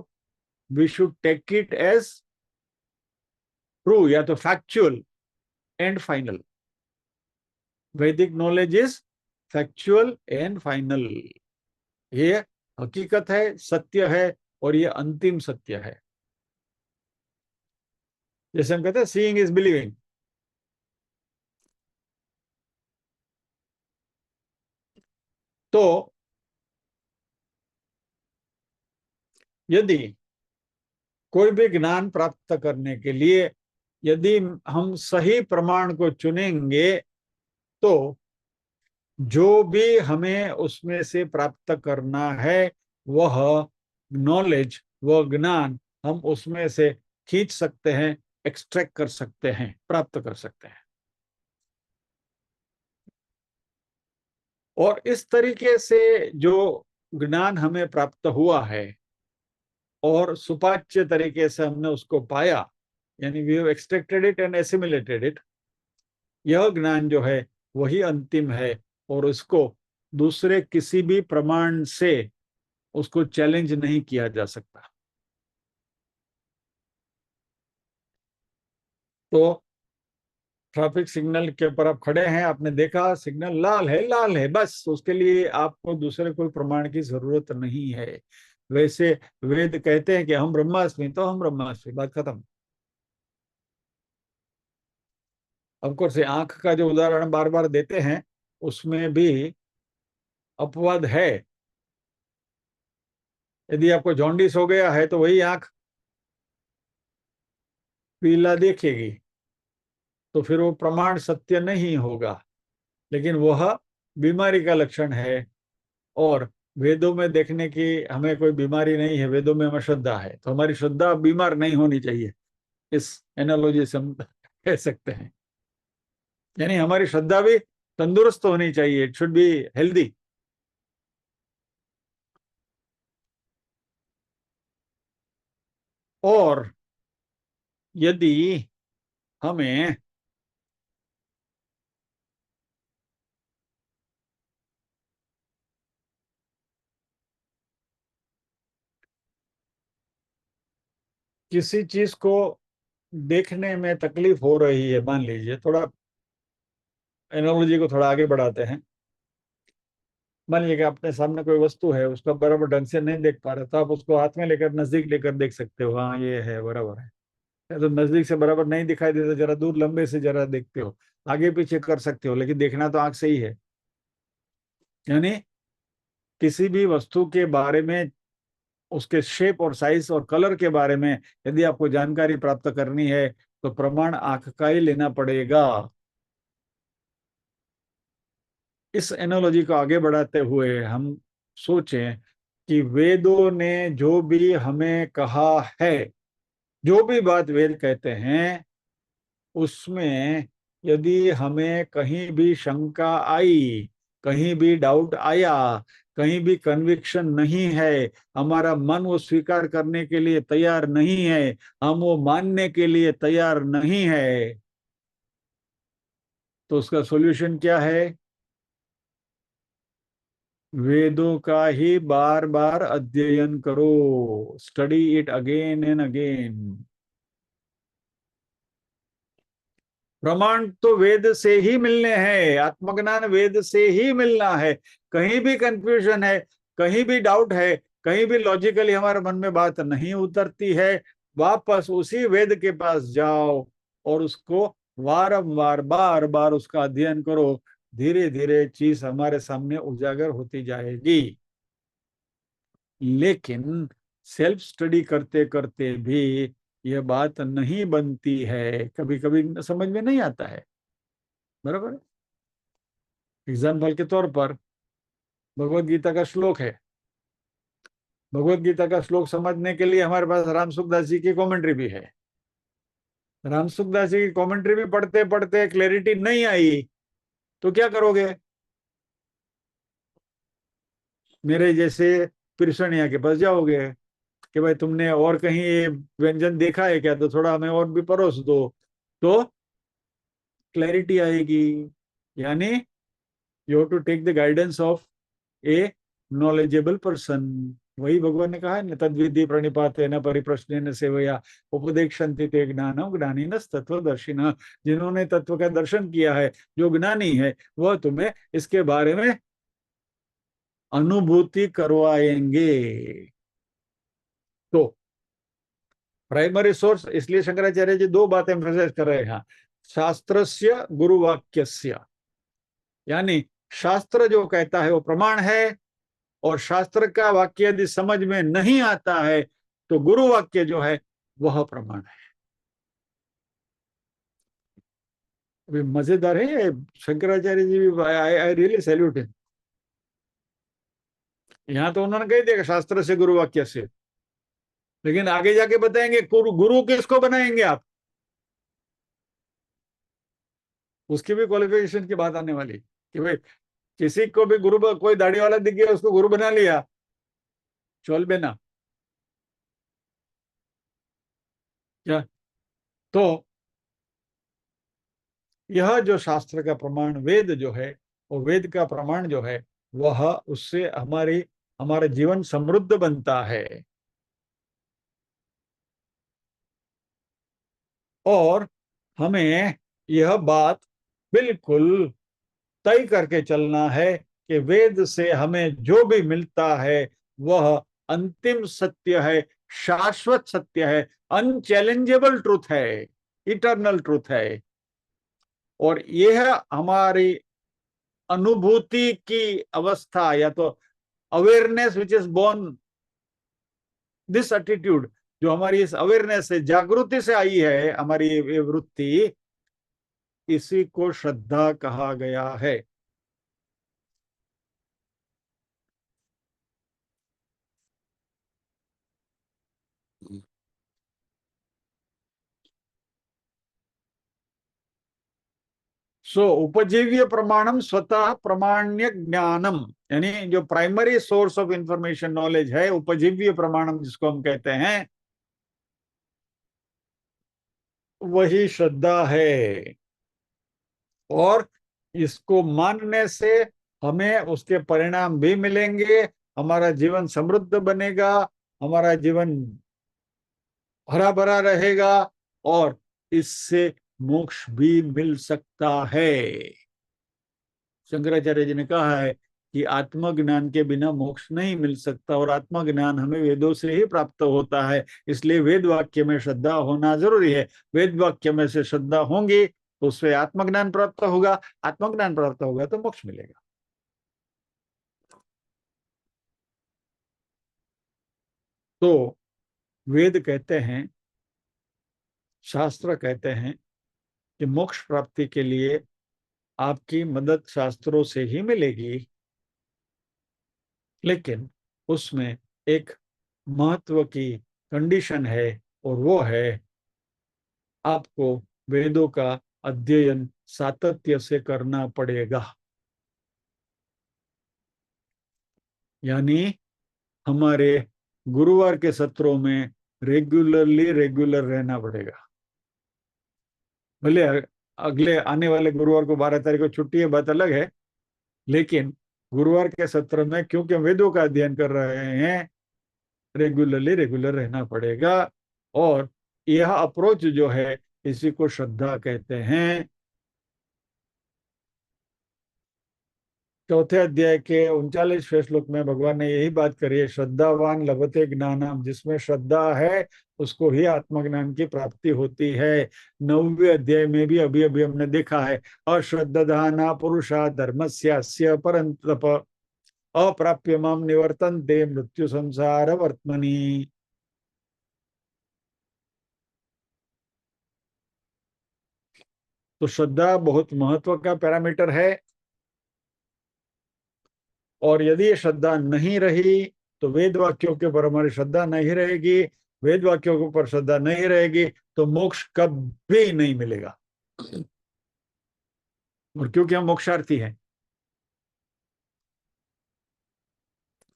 we should take it as true, या तो फैक्चुअल एंड फाइनल। वैदिक knowledge is factual and final, ये हकीकत है, सत्य है, और ये अंतिम सत्य है। जैसे हम कहते हैं सीइंग इज बिलीविंग। तो यदि कोई भी ज्ञान प्राप्त करने के लिए यदि हम सही प्रमाण को चुनेंगे, तो जो भी हमें उसमें से प्राप्त करना है वह नॉलेज, वो ज्ञान हम उसमें से खींच सकते हैं, एक्सट्रैक्ट कर सकते हैं, प्राप्त कर सकते हैं। और इस तरीके से जो ज्ञान हमें प्राप्त हुआ है और सुपाच्य तरीके से हमने उसको पाया, यानी we have extracted it and assimilated it, यह ज्ञान जो है वही अंतिम है। और उसको दूसरे किसी भी प्रमाण से उसको चैलेंज नहीं किया जा सकता। तो ट्रैफिक सिग्नल के ऊपर आप खड़े हैं, आपने देखा सिग्नल लाल है, लाल है, बस उसके लिए आपको दूसरे कोई प्रमाण की जरूरत नहीं है। वैसे वेद कहते हैं कि हम ब्रह्मास्मि, तो हम ब्रह्मास्मि, बात खत्म। ऑफ कोर्स आंख का जो उदाहरण बार बार देते हैं उसमें भी अपवाद है। यदि आपको जॉन्डिस हो गया है तो वही आंख पीला देखेगी, तो फिर वो प्रमाण सत्य नहीं होगा, लेकिन वह बीमारी का लक्षण है। और वेदों में देखने की हमें कोई बीमारी नहीं है, वेदों में हमें श्रद्धा है, तो हमारी श्रद्धा बीमार नहीं होनी चाहिए। इस एनालॉजी से हम कह सकते हैं, यानी हमारी श्रद्धा भी तंदुरुस्त होनी चाहिए, इट शुड बी हेल्दी। और यदि हमें किसी चीज को देखने में तकलीफ हो रही है, मान लीजिए, थोड़ा एनालॉजी को थोड़ा आगे बढ़ाते हैं। मान लीजिए कि अपने सामने कोई वस्तु है, उसका बराबर ढंग से नहीं देख पा रहे, तो आप उसको हाथ में लेकर नजदीक लेकर देख सकते हो, हाँ ये है, बराबर है। या तो नजदीक से बराबर नहीं दिखाई देता, जरा दूर लंबे से जरा देखते हो, आगे पीछे कर सकते हो, लेकिन देखना तो आंख से ही है। यानी किसी भी वस्तु के बारे में, उसके शेप और साइज और कलर के बारे में यदि आपको जानकारी प्राप्त करनी है तो प्रमाण आंख का ही लेना पड़ेगा। इस एनालॉजी को आगे बढ़ाते हुए हम सोचें कि वेदों ने जो भी हमें कहा है, जो भी बात वेद कहते हैं, उसमें यदि हमें कहीं भी शंका आई, कहीं भी डाउट आया, कहीं भी कन्विक्शन नहीं है, हमारा मन वो स्वीकार करने के लिए तैयार नहीं है, हम वो मानने के लिए तैयार नहीं है, तो उसका सॉल्यूशन क्या है? वेदों का ही बार बार अध्ययन करो, study it again and again. प्रमाण तो वेद से ही मिलने हैं, आत्मज्ञान वेद से ही मिलना है। कहीं भी कंफ्यूजन है, कहीं भी डाउट है, कहीं भी लॉजिकली हमारे मन में बात नहीं उतरती है, वापस उसी वेद के पास जाओ और उसको वारंवार बार बार उसका अध्ययन करो। धीरे धीरे चीज हमारे सामने उजागर होती जाएगी। लेकिन सेल्फ स्टडी करते करते भी यह बात नहीं बनती है, कभी कभी समझ में नहीं आता है, बराबर। एग्जाम्पल के तौर पर भगवत गीता का श्लोक है, भगवत गीता का श्लोक समझने के लिए हमारे पास राम सुखदास जी की कमेंट्री भी है। राम सुखदास जी की कमेंट्री भी पढ़ते पढ़ते क्लैरिटी नहीं आई तो क्या करोगे? मेरे जैसे पिरसनिया के पास जाओगे कि भाई तुमने और कहीं ये व्यंजन देखा है क्या, तो थोड़ा हमें और भी परोस दो, तो क्लैरिटी आएगी। यानी you have to take the guidance of a knowledgeable person. वही भगवान ने कहा है न, तद्विधि प्रणिपाते न परिप्रश्न सेवया उपदेक्षन्ति ते ज्ञानम ज्ञानिन तत्वदर्शिनः। जिन्होंने तत्व का दर्शन किया है, जो ज्ञानी है, वह तुम्हें इसके बारे में अनुभूति करवाएंगे। तो प्राइमरी सोर्स, इसलिए शंकराचार्य जी दो बातें एम्फसाइज कर रहे हैं। शास्त्रस्य गुरुवाक्यस्य, यानी शास्त्र जो कहता है वो प्रमाण है, और शास्त्र का वाक्य यदि समझ में नहीं आता है तो गुरु वाक्य जो है वह प्रमाण है। अभी मजेदार है ये, शंकराचार्य जी भी, आई रियली सैल्यूट हिम। यहाँ तो उन्होंने कह दिया शास्त्र से गुरु वाक्य से, लेकिन आगे जाके बताएंगे गुरु गुरु किसको बनाएंगे आप, उसकी भी क्वालिफिकेशन की बात आने वाली कि भाई किसी को भी गुरु, कोई दाढ़ी वाला दिख गया उसको गुरु बना लिया, चल बेना क्या। तो यह जो शास्त्र का प्रमाण वेद जो है, वो वेद का प्रमाण जो है, वह उससे हमारी हमारा जीवन समृद्ध बनता है। और हमें यह बात बिल्कुल तय करके चलना है कि वेद से हमें जो भी मिलता है वह अंतिम सत्य है, शाश्वत सत्य है, अनचैलेंजेबल ट्रूथ है, इटर्नल ट्रूथ है। और यह हमारी अनुभूति की अवस्था, या तो awareness which is born, this attitude, जो हमारी इस अवेयरनेस से, जागृति से आई है हमारी ये वृत्ति, इसी को श्रद्धा कहा गया है। सो उपजीव्य प्रमाणम स्वतः प्रमाण्य ज्ञानम, यानी जो primary source of information knowledge है, उपजीव्य प्रमाणम जिसको हम कहते हैं, वही श्रद्धा है। और इसको मानने से हमें उसके परिणाम भी मिलेंगे, हमारा जीवन समृद्ध बनेगा, हमारा जीवन हरा भरा रहेगा, और इससे मोक्ष भी मिल सकता है। शंकराचार्य जी ने कहा है कि आत्मज्ञान के बिना मोक्ष नहीं मिल सकता, और आत्मज्ञान हमें वेदों से ही प्राप्त होता है, इसलिए वेद वाक्य में श्रद्धा होना जरूरी है। वेद वाक्य में से श्रद्धा होंगी तो उससे आत्मज्ञान प्राप्त होगा, आत्मज्ञान प्राप्त होगा तो मोक्ष मिलेगा। तो वेद कहते हैं, शास्त्र कहते हैं कि मोक्ष प्राप्ति के लिए आपकी मदद शास्त्रों से ही मिलेगी, लेकिन उसमें एक महत्व की कंडीशन है, और वो है आपको वेदों का अध्ययन सातत्य से करना पड़ेगा। यानी हमारे गुरुवार के सत्रों में रेगुलरली रेगुलर रहना पड़ेगा। भले अगले आने वाले गुरुवार को 12 तारीख को छुट्टी है, बात अलग है, लेकिन गुरुवार के सत्र में क्योंकि हम वेदों का अध्ययन कर रहे हैं, रेगुलरली रेगुलर रहना पड़ेगा। और यह अप्रोच जो है, इसी को श्रद्धा कहते हैं। चौथे अध्याय के 39वें श्लोक में भगवान ने यही बात करी है, श्रद्धावान लभते ज्ञानम, जिसमें श्रद्धा है उसको ही आत्मज्ञान की प्राप्ति होती है। 9वें अध्याय में भी अभी अभी हमने देखा है, अश्रद्धाना पुरुषा धर्मस्यास्य परंतप अप्राप्य माम निवर्तन्ते मृत्यु संसार वर्तमनि। तो श्रद्धा बहुत महत्व का पैरामीटर है। और यदि ये श्रद्धा नहीं रही तो वेद वाक्यों के ऊपर हमारी श्रद्धा नहीं रहेगी, वेद वाक्यों के ऊपर श्रद्धा नहीं रहेगी तो मोक्ष कभी नहीं मिलेगा। और क्योंकि हम मोक्षार्थी हैं।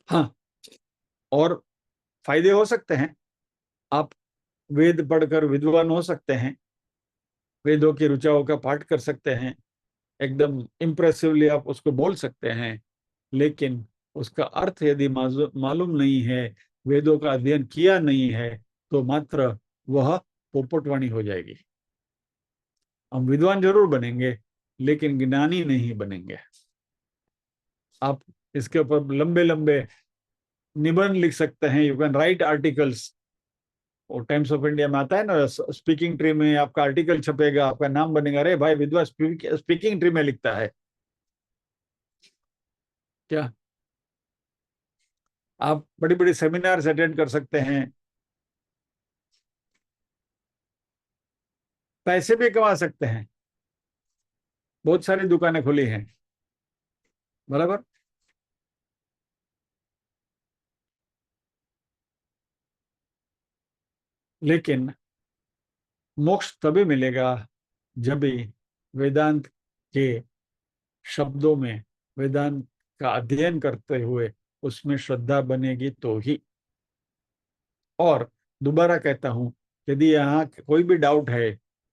हाँ, और फायदे हो सकते हैं, आप वेद पढ़कर विद्वान हो सकते हैं, वेदों की ऋचाओं का पाठ कर सकते हैं, एकदम इम्प्रेसिवली आप उसको बोल सकते हैं, लेकिन उसका अर्थ यदि मालूम नहीं है, वेदों का अध्ययन किया नहीं है, तो मात्र वह पोपटवाणी हो जाएगी। हम विद्वान जरूर बनेंगे, लेकिन ज्ञानी नहीं बनेंगे। आप इसके ऊपर लंबे लंबे निबंध लिख सकते हैं, यू कैन राइट आर्टिकल्स। और टाइम्स ऑफ इंडिया में आता है ना, स्पीकिंग ट्री में आपका आर्टिकल छपेगा, आपका नाम बनेगा, अरे भाई विद्वान स्पीकिंग ट्री में लिखता है क्या। आप बड़ी बड़ी सेमिनार्स अटेंड कर सकते हैं, पैसे भी कमा सकते हैं, बहुत सारी दुकानें खुली हैं, बराबर। लेकिन मोक्ष तभी मिलेगा जब भी वेदांत के शब्दों में, वेदांत का अध्ययन करते हुए उसमें श्रद्धा बनेगी तो ही। और दोबारा कहता हूं, यदि यहाँ कोई भी डाउट है,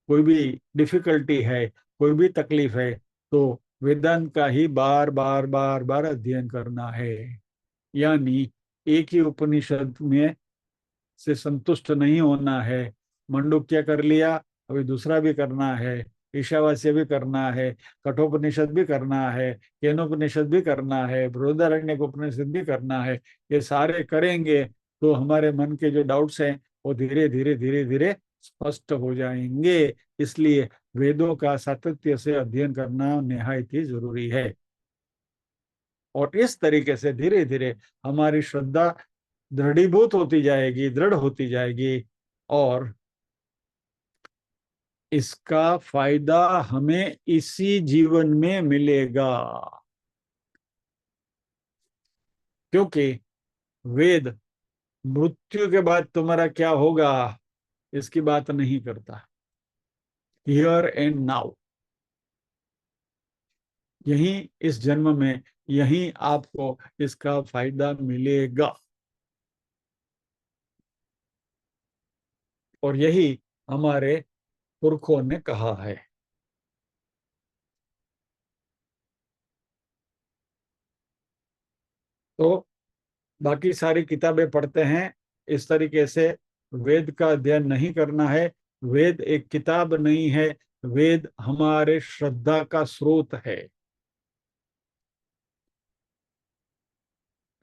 कोई भी डिफिकल्टी है, कोई भी तकलीफ है, तो वेदांत का ही बार बार बार बार अध्ययन करना है। यानी एक ही उपनिषद में से संतुष्ट नहीं होना है। मंडूक्य कर लिया, अभी दूसरा भी करना है, ईशावास्य भी करना है, कठोपनिषद भी करना है, केनोपनिषद भी करना है, बृहदारण्यक उपनिषद भी करना है। ये सारे करेंगे तो हमारे मन के जो डाउट्स हैं वो धीरे धीरे धीरे धीरे स्पष्ट हो जाएंगे। इसलिए वेदों का सातत्य से अध्ययन करना निहायत ही जरूरी है। और इस तरीके से धीरे धीरे हमारी श्रद्धा दृढ़ीभूत होती जाएगी, दृढ़ होती जाएगी, और इसका फायदा हमें इसी जीवन में मिलेगा। क्योंकि वेद मृत्यु के बाद तुम्हारा क्या होगा इसकी बात नहीं करता। हियर एंड नाउ, यही इस जन्म में, यही आपको इसका फायदा मिलेगा। और यही हमारे पुरखों ने कहा है। तो बाकी सारी किताबें पढ़ते हैं इस तरीके से, वेद का अध्ययन नहीं करना है। वेद एक किताब नहीं है, वेद हमारे श्रद्धा का स्रोत है।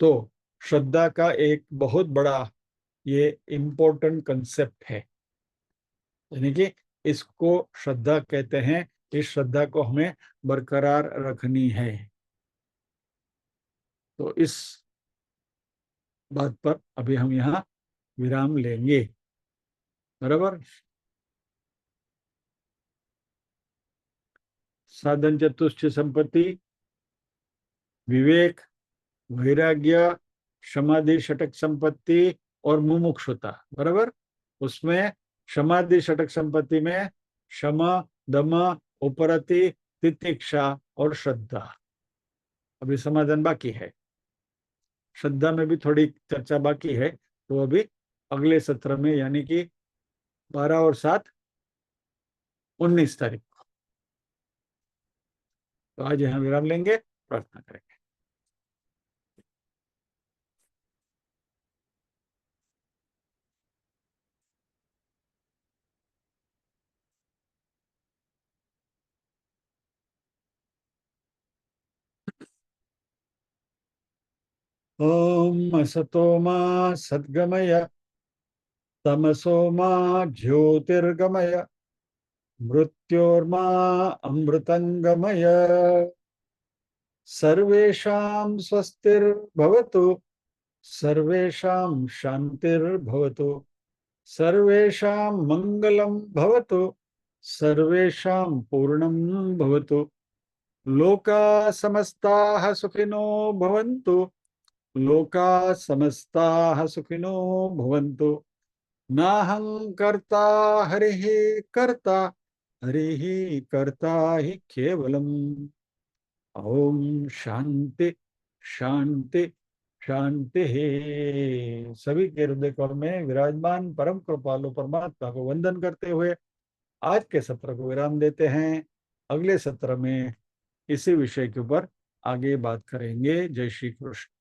तो श्रद्धा का एक बहुत बड़ा ये इम्पोर्टेंट कंसेप्ट है, यानी कि इसको श्रद्धा कहते हैं। इस श्रद्धा को हमें बरकरार रखनी है। तो इस बात पर अभी हम यहाँ विराम लेंगे। बराबर। साधन चतुष्ट संपत्ति, विवेक, वैराग्य, समाधि षटक संपत्ति और मुमुक्षुता। बराबर। उसमें समाधि षटक संपत्ति में शम, दम, उपरति, तितिक्षा और श्रद्धा। अभी समाधान बाकी है। श्रद्धा में भी थोड़ी चर्चा बाकी है, तो अभी अगले सत्र में, यानी कि 12 और 7, 19 तारीख को। तो आज यहाँ विराम लेंगे, प्रार्थना करेंगे। ओम असतो मा सद्गमय, तमसो मा ज्योतिर्गमय, मृत्योर्मा अमृतंगमय। सर्वेषां स्वस्तिर्भवतु, सर्वेषां शान्तिर्भवतु, सर्वेषां मङ्गलं भवतु, सर्वेषां पूर्णं भवतु। लोका समस्ताः सुखिनो भवन्तु, लोका समस्ताः सुखिनो भवन्तु। नाहं कर्ता हरिः कर्ता, हरिः कर्ता हि केवलम्। ओम शांति शांति शांति। सभी के हृदय कमल में विराजमान परम कृपालु परमात्मा को वंदन करते हुए आज के सत्र को विराम देते हैं। अगले सत्र में इसी विषय के ऊपर आगे बात करेंगे। जय श्री कृष्ण।